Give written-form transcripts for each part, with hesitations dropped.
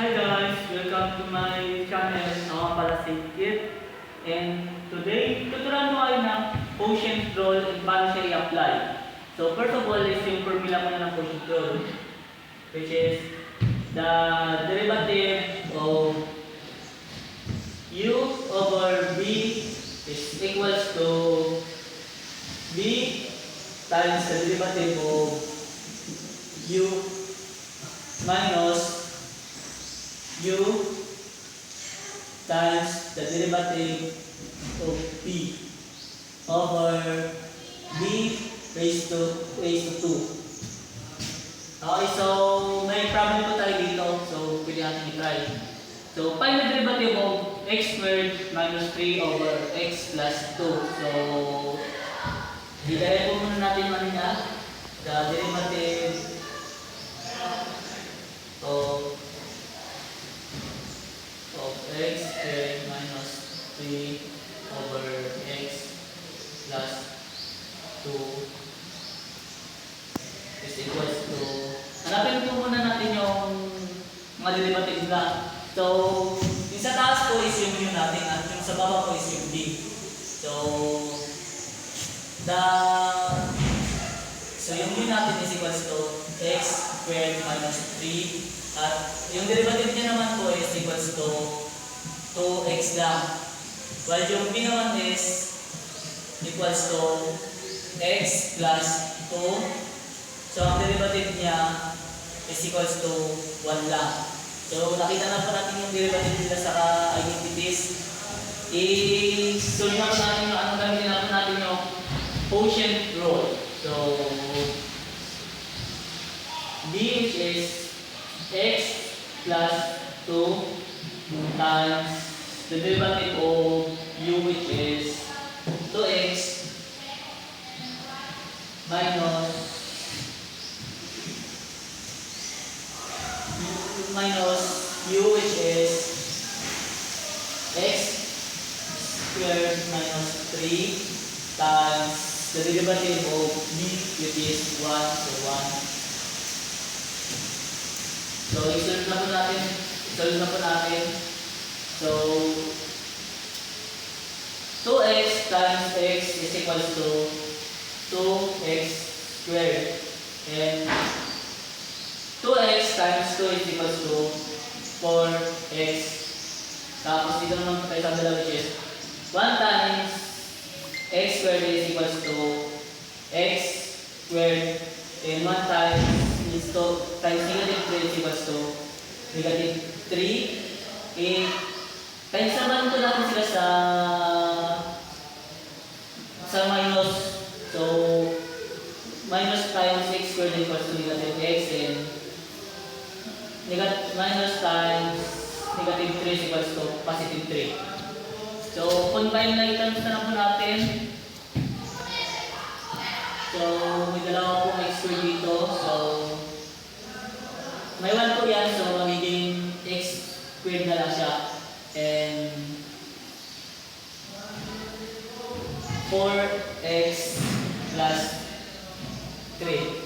Hi guys! Welcome to my channel. Ako pala si Kit. And today, tuturuan ko kayo ng quotient rule and paano siya i-apply. So first of all is yung formula muna ng quotient rule, which is the derivative of u over b is equals to b times the derivative of u minus u times the derivative of b over b raised to 2. Okay, so may problem po tayo dito. So, pwede natin i-try. So, find the derivative of x squared minus 3 over x plus 2. So, didalhin po muna natin manina the derivative of x squared minus 3 over x plus 2 is equals to, hanapin po muna natin yung mga derivative na. So, yung sa taas po is yung natin at yung sa baba po is yung d. So, yung natin is equals to x squared minus 3 at yung derivative niya naman po is equals to 2x lang. While yung b naman is equals to x plus 2. So, ang derivative niya is equals to 1 lang. So, nakita na po natin yung derivative nila sa identities. I-solve na po natin yung anong gamitin na po natin yung quotient rule. So, b which is x plus 2 times the derivative of u which is 2x minus u which is x squared minus 3 times the derivative of b which is 1 to 1. So, i-solve na po natin. So, 2x times x is equals to 2x squared. And 2x times 2 is equals to 4x. Tapos dito naman tayo sa dalawa which is 1 times x squared is equals to x squared. And 1 times negative 3 is equals to negative 3. Times naman po natin sila sa minus. So, minus times x squared is equals to negative x and minus times negative 3 is equals to positive 3. So, combine na i-times na lang po natin. So, may dalawa pong x squared dito. So, may 1 po yan. So, magiging x squared na lang siya. And 4x plus 3.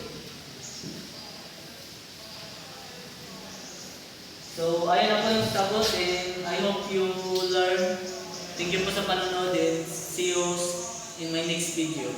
So, ayan na po yung sagot and I hope you learn. Thank you po sa panonood and see you in my next video.